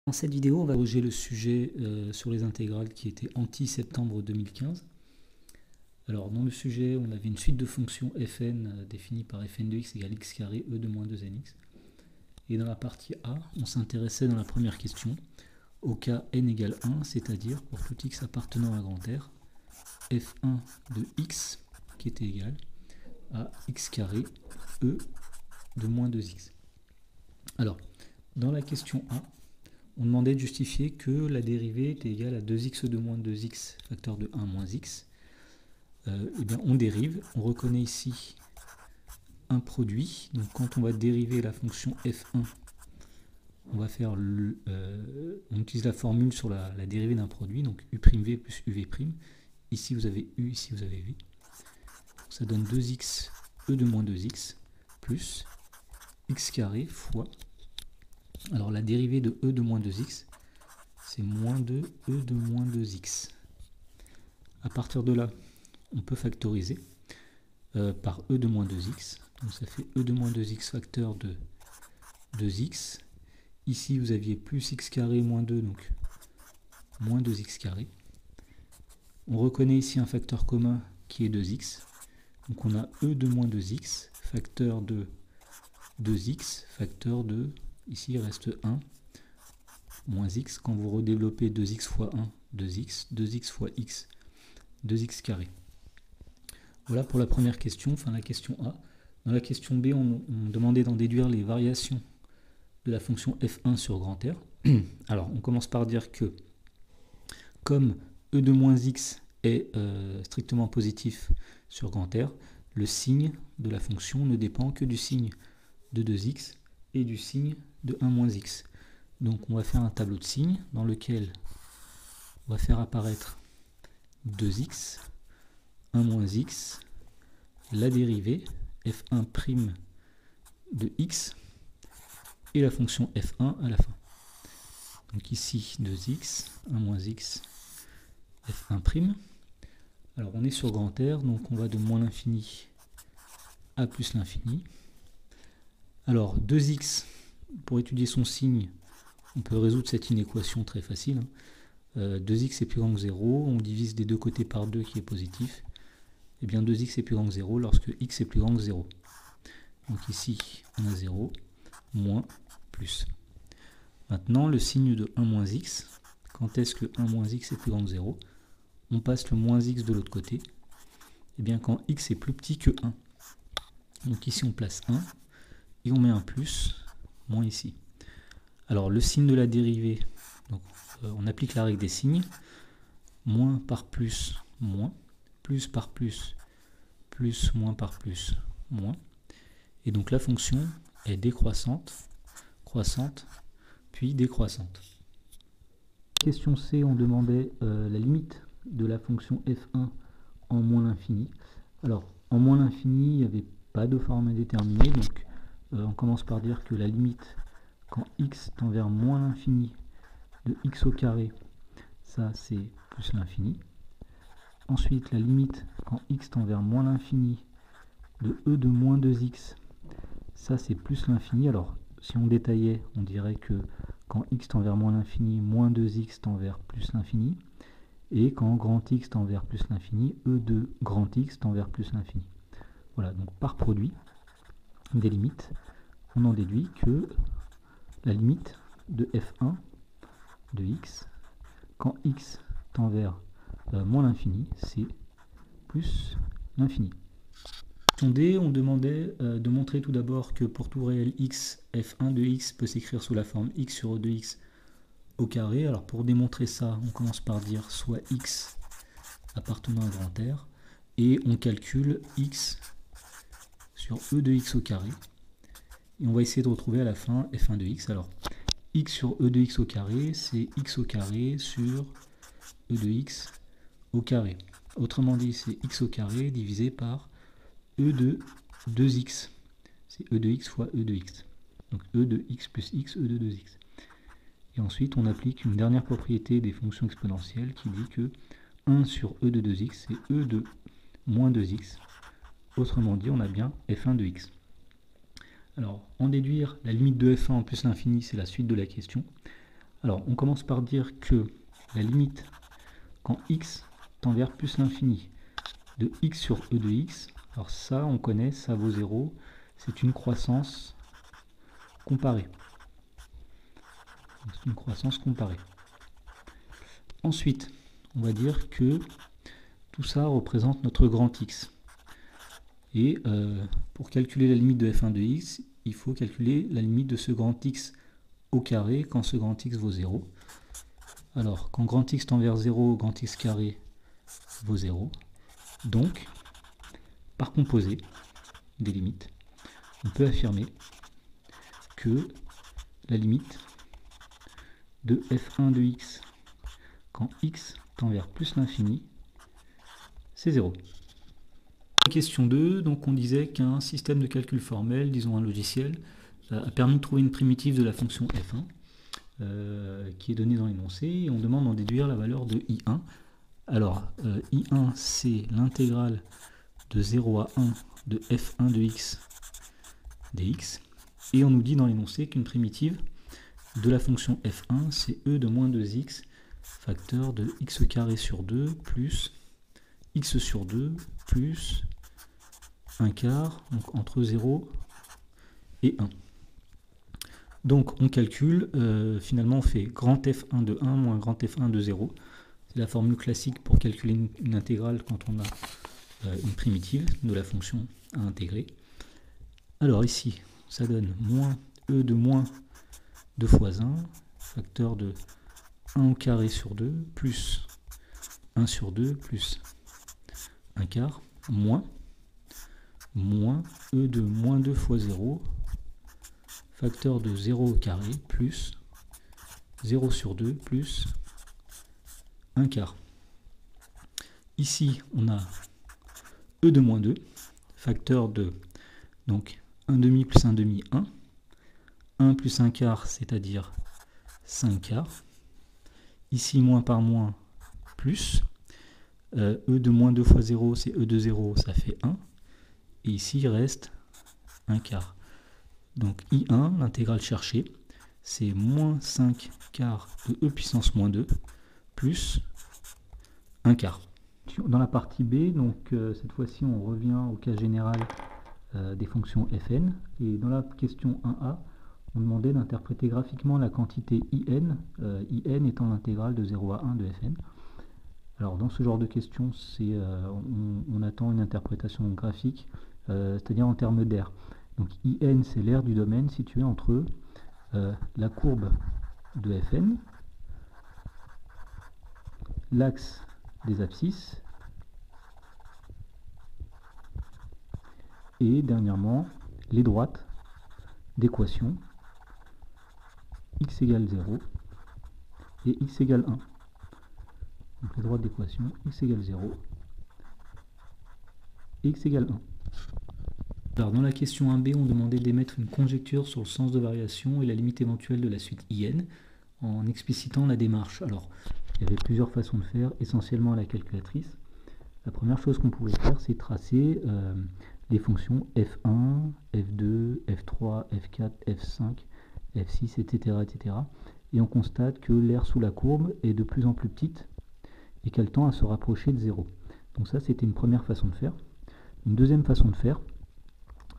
Dans cette vidéo, on va abroger le sujet sur les intégrales qui était anti-septembre 2015. Alors, dans le sujet, on avait une suite de fonctions fn définie par fn de x égale x carré e de moins 2nx. Et dans la partie A, on s'intéressait dans la première question au cas n égale 1, c'est-à-dire pour tout x appartenant à grand R, f1 de x qui était égal à x carré e de moins 2x. Alors, dans la question A, on demandait de justifier que la dérivée était égale à 2x de moins 2x facteur de 1 moins x. Et bien on dérive, on reconnaît ici un produit. Donc quand on va dériver la fonction f1, on va faire on utilise la formule sur la dérivée d'un produit, donc u'v plus uv'. Ici vous avez u, ici vous avez v. Ça donne 2x e de moins 2x plus x carré fois. Alors la dérivée de e de moins 2x, c'est moins 2 e de moins 2x. À partir de là, on peut factoriser par e de moins 2x. Donc ça fait e de moins 2x facteur de 2x. Ici, vous aviez plus x carré moins 2, donc moins 2x carré. On reconnaît ici un facteur commun qui est 2x. Donc on a e de moins 2x facteur de 2x facteur de... Ici, il reste 1 moins x. Quand vous redéveloppez 2x fois 1, 2x. 2x fois x, 2x carré. Voilà pour la première question, enfin la question A. Dans la question B, on demandait d'en déduire les variations de la fonction f1 sur grand R. Alors, on commence par dire que, comme e de moins x est strictement positif sur grand R, le signe de la fonction ne dépend que du signe de 2x et du signe de 1 moins x. Donc on va faire un tableau de signes dans lequel on va faire apparaître 2x, 1 moins x, la dérivée f1' de x et la fonction f1 à la fin. Donc ici 2x, 1 moins x, f1'. Alors on est sur grand R, donc on va de moins l'infini à plus l'infini. Alors 2x, pour étudier son signe, on peut résoudre cette inéquation très facile. 2x est plus grand que 0, on divise des deux côtés par 2 qui est positif. Et bien 2x est plus grand que 0 lorsque x est plus grand que 0. Donc ici on a 0, moins, plus. Maintenant le signe de 1 moins x, quand est-ce que 1 moins x est plus grand que 0? On passe le moins x de l'autre côté. Et bien quand x est plus petit que 1. Donc ici on place 1. Et on met un plus, moins ici. Alors le signe de la dérivée, donc, on applique la règle des signes. Moins par plus, moins. Plus par plus, moins par plus, moins. Et donc la fonction est décroissante, croissante, puis décroissante. Question C, on demandait la limite de la fonction f1 en moins l'infini. Alors en moins l'infini, il n'y avait pas de forme indéterminée, donc on commence par dire que la limite quand x tend vers moins l'infini de x au carré, ça c'est plus l'infini. Ensuite la limite quand x tend vers moins l'infini de e de moins 2x, ça c'est plus l'infini. Alors si on détaillait, on dirait que quand x tend vers moins l'infini, moins 2x tend vers plus l'infini. Et quand grand x tend vers plus l'infini, e de grand x tend vers plus l'infini. Voilà, donc par produit des limites, on en déduit que la limite de f1 de x, quand x tend vers moins l'infini, c'est plus l'infini. En D, on demandait de montrer tout d'abord que pour tout réel x, f1 de x peut s'écrire sous la forme x sur e de x au carré. Alors pour démontrer ça, on commence par dire soit x appartenant à grand R, et on calcule x sur e de x au carré. Et on va essayer de retrouver à la fin f1 de x. Alors, x sur e de x au carré, c'est x au carré sur e de x au carré. Autrement dit, c'est x au carré divisé par e de 2x. C'est e de x fois e de x. Donc e de x plus x, e de 2x. Et ensuite, on applique une dernière propriété des fonctions exponentielles qui dit que 1 sur e de 2x, c'est e de moins 2x. Autrement dit, on a bien f1 de x. Alors, en déduire la limite de f1 en plus l'infini, c'est la suite de la question. Alors, on commence par dire que la limite quand x tend vers plus l'infini de x sur e de x, alors ça, on connaît, ça vaut 0, c'est une croissance comparée. C'est une croissance comparée. Ensuite, on va dire que tout ça représente notre grand X. Et pour calculer la limite de f1 de x, il faut calculer la limite de ce grand X au carré quand ce grand X vaut 0. Alors, quand grand X tend vers 0, grand X carré vaut 0. Donc, par composé des limites, on peut affirmer que la limite de f1 de x quand x tend vers plus l'infini, c'est 0. Question 2, donc on disait qu'un système de calcul formel, disons un logiciel, a permis de trouver une primitive de la fonction f1 qui est donnée dans l'énoncé, et on demande d'en déduire la valeur de i1. Alors, i1 c'est l'intégrale de 0 à 1 de f1 de x dx, et on nous dit dans l'énoncé qu'une primitive de la fonction f1 c'est e de moins 2x facteur de x carré sur 2 plus x sur 2 plus 1 quart, donc entre 0 et 1. Donc on calcule, finalement on fait grand f1 de 1 moins grand f1 de 0. C'est la formule classique pour calculer une intégrale quand on a une primitive de la fonction à intégrer. Alors ici, ça donne moins e de moins 2 fois 1, facteur de 1 au carré sur 2, plus 1 sur 2, plus 1 quart, moins e de moins 2 fois 0, facteur de 0 au carré, plus 0 sur 2, plus 1 quart. Ici, on a e de moins 2, facteur de donc 1 demi plus 1 demi, 1. 1 plus 1 quart, c'est-à-dire 5 quarts. Ici, moins par moins, plus. E de moins 2 fois 0, c'est e de 0, ça fait 1. Et ici, il reste 1 quart. Donc I1, l'intégrale cherchée, c'est moins 5 quarts de e puissance moins 2, plus 1 quart. Dans la partie B, donc cette fois-ci, on revient au cas général des fonctions fn. Et dans la question 1a, on demandait d'interpréter graphiquement la quantité in, in étant l'intégrale de 0 à 1 de fn. Alors dans ce genre de question, on attend une interprétation graphique, c'est-à-dire en termes d'aire. Donc in, c'est l'aire du domaine situé entre la courbe de fn, l'axe des abscisses, et dernièrement les droites d'équation x égale 0 et x égale 1. Donc les droites d'équation x égale 0 et x égale 1. Alors dans la question 1b, on demandait d'émettre une conjecture sur le sens de variation et la limite éventuelle de la suite in en explicitant la démarche. Alors il y avait plusieurs façons de faire, essentiellement à la calculatrice. La première chose qu'on pouvait faire, c'est tracer les fonctions f1, f2, f3, f4, f5, f6, etc., etc. Et on constate que l'aire sous la courbe est de plus en plus petite et qu'elle tend à se rapprocher de 0. Donc ça, c'était une première façon de faire. Une deuxième façon de faire,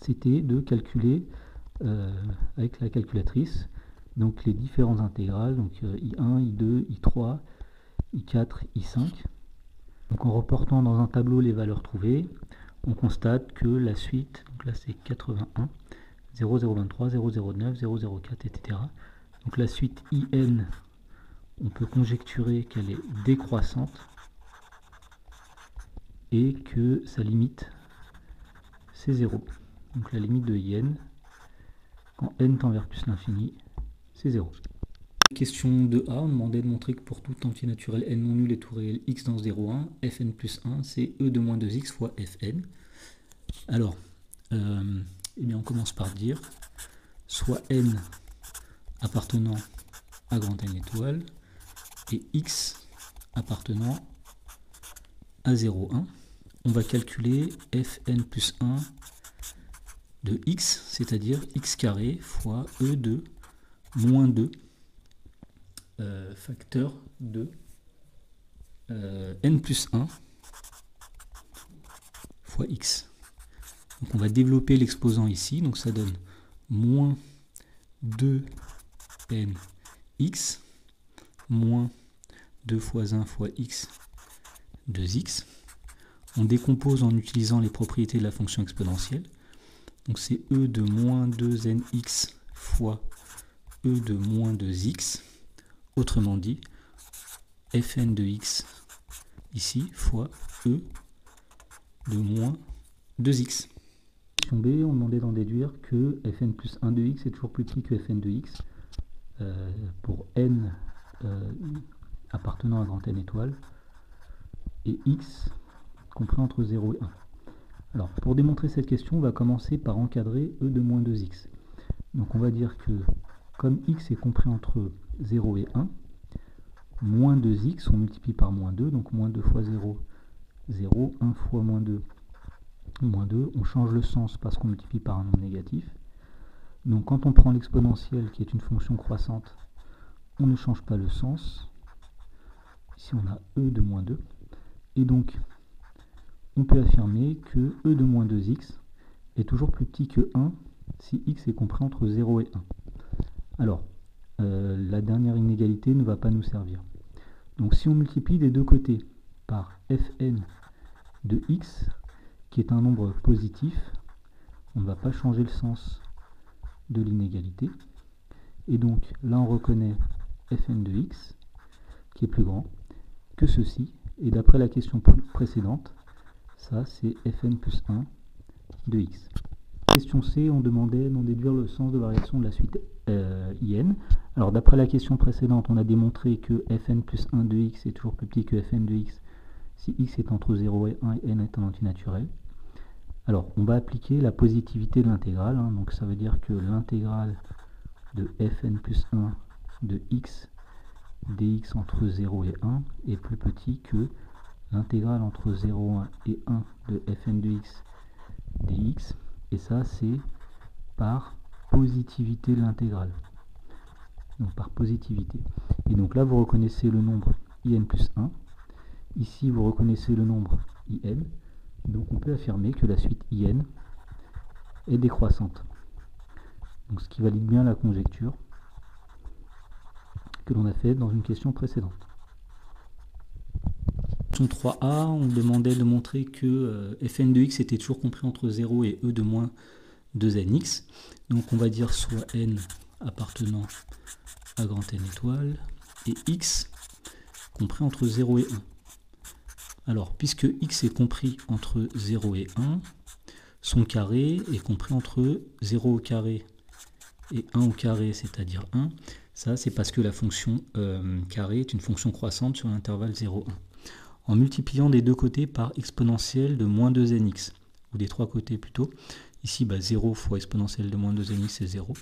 c'était de calculer avec la calculatrice donc les différentes intégrales, donc I1, I2, I3, I4, I5. Donc en reportant dans un tableau les valeurs trouvées, on constate que la suite, donc là c'est 81, 0023, 009, 004, etc. Donc la suite IN, on peut conjecturer qu'elle est décroissante et que sa limite c'est 0. Donc la limite de IN, quand n tend vers plus l'infini, c'est 0. Question 2a, on demandait de montrer que pour tout entier naturel n non nul et tout réel x dans 0, 1, fn plus 1, c'est e de moins 2x fois fn. Alors, eh bien on commence par dire soit n appartenant à grand N étoile et x appartenant à 0, 1. On va calculer fn plus 1 de x, c'est-à-dire x carré fois e de moins 2 facteur de n plus 1 fois x. Donc on va développer l'exposant ici, donc ça donne moins 2nx moins 2 fois 1 fois x 2x. On décompose en utilisant les propriétés de la fonction exponentielle. Donc c'est e de moins 2nx fois e de moins 2x. Autrement dit, fn de x ici fois e de moins 2x. Question B, on demandait d'en déduire que fn plus 1 de x est toujours plus petit que fn de x pour n appartenant à grand N étoile et x compris entre 0 et 1. Alors, pour démontrer cette question, on va commencer par encadrer e de moins 2x. Donc on va dire que comme x est compris entre 0 et 1, moins 2x, on multiplie par moins 2, donc moins 2 fois 0, 0, 1 fois moins 2, on change le sens parce qu'on multiplie par un nombre négatif. Donc quand on prend l'exponentielle qui est une fonction croissante, on ne change pas le sens. Ici on a e de moins 2. Et donc on peut affirmer que e de moins 2x est toujours plus petit que 1 si x est compris entre 0 et 1. Alors, la dernière inégalité ne va pas nous servir. Donc si on multiplie des deux côtés par fn de x, qui est un nombre positif, on ne va pas changer le sens de l'inégalité. Et donc là on reconnaît fn de x, qui est plus grand que ceci. Et d'après la question précédente, ça c'est fn plus 1 de x. Question C, on demandait d'en déduire le sens de variation de la suite in. Alors d'après la question précédente, on a démontré que fn plus 1 de x est toujours plus petit que fn de x si x est entre 0 et 1 et n est un antinaturel. Alors on va appliquer la positivité de l'intégrale, donc ça veut dire que l'intégrale de fn plus 1 de x dx entre 0 et 1 est plus petit que l'intégrale entre 0 et 1 de fn de x dx, et ça c'est par positivité de l'intégrale. Donc par positivité. Et donc là vous reconnaissez le nombre in plus 1, ici vous reconnaissez le nombre in, donc on peut affirmer que la suite in est décroissante. Donc ce qui valide bien la conjecture que l'on a fait dans une question précédente. Question 3a, on demandait de montrer que fn de x était toujours compris entre 0 et e de moins 2nx. Donc on va dire soit n appartenant à grand N étoile et x compris entre 0 et 1. Alors, puisque x est compris entre 0 et 1, son carré est compris entre 0 au carré et 1 au carré, c'est-à-dire 1. Ça, c'est parce que la fonction carré est une fonction croissante sur l'intervalle 0,1. En multipliant des deux côtés par exponentielle de moins 2nx, ou des trois côtés plutôt, ici 0 fois exponentielle de moins 2nx, c'est 0.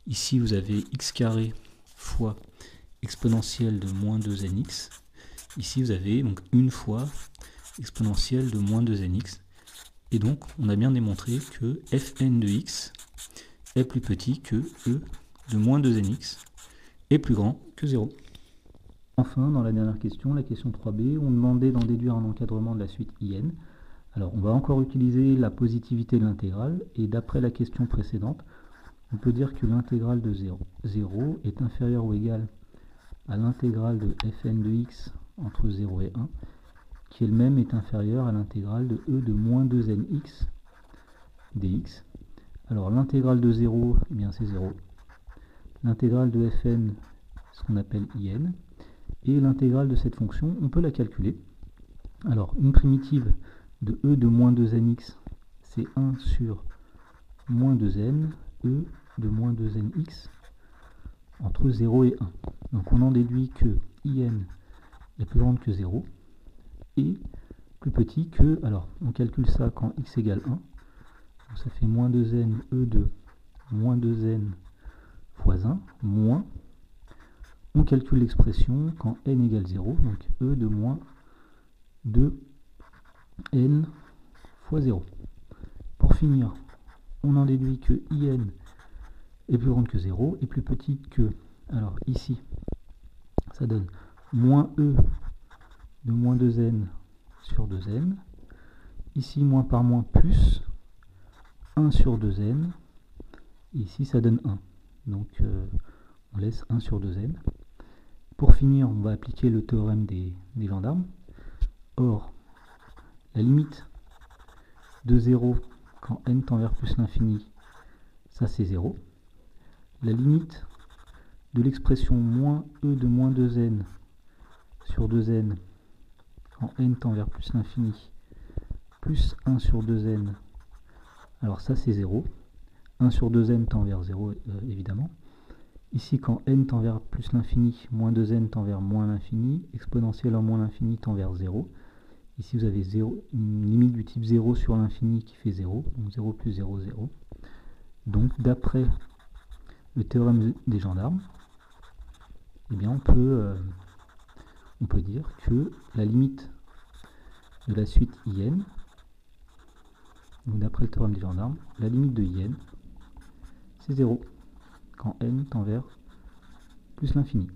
Ici, vous avez x carré fois exponentielle de moins 2nx. Ici, vous avez donc une fois exponentielle de moins 2nx. Et donc, on a bien démontré que fn de x est plus petit que e de moins 2nx est plus grand que 0. Enfin, dans la dernière question, la question 3b, on demandait d'en déduire un encadrement de la suite in. Alors, on va encore utiliser la positivité de l'intégrale, et d'après la question précédente, on peut dire que l'intégrale de 0 est inférieure ou égale à l'intégrale de fn de x entre 0 et 1, qui elle-même est inférieure à l'intégrale de e de moins 2nx dx. Alors l'intégrale de 0, eh bien c'est 0. L'intégrale de fn, ce qu'on appelle in, et l'intégrale de cette fonction, on peut la calculer. Alors une primitive de e de moins 2nx, c'est 1 sur moins 2n, e de moins 2nx, entre 0 et 1. Donc on en déduit que in est plus grande que 0, et plus petit que, alors on calcule ça quand x égale 1, donc ça fait moins 2n, e de moins 2n fois 1, moins, on calcule l'expression quand n égale 0, donc e de moins 2n fois 0. Pour finir, on en déduit que in est plus grande que 0 et plus petit que, alors ici, ça donne moins e de moins 2n sur 2n. Ici, moins par moins plus 1 sur 2n. Et ici, ça donne 1. Donc, on laisse 1 sur 2n. Pour finir, on va appliquer le théorème des gendarmes. Or, la limite de 0 quand n tend vers plus l'infini, ça c'est 0. La limite de l'expression moins e de moins 2n sur 2n quand n tend vers plus l'infini, plus 1 sur 2n, alors ça c'est 0. 1 sur 2n tend vers 0 évidemment. Ici quand n tend vers plus l'infini, moins 2n tend vers moins l'infini, exponentielle en moins l'infini tend vers 0. Ici vous avez 0, une limite du type 0 sur l'infini qui fait 0, donc 0 plus 0, 0. Donc d'après le théorème des gendarmes, eh bien on peut dire que la limite de la suite in, donc d'après le théorème des gendarmes, la limite de in, c'est 0, quand n tend vers plus l'infini.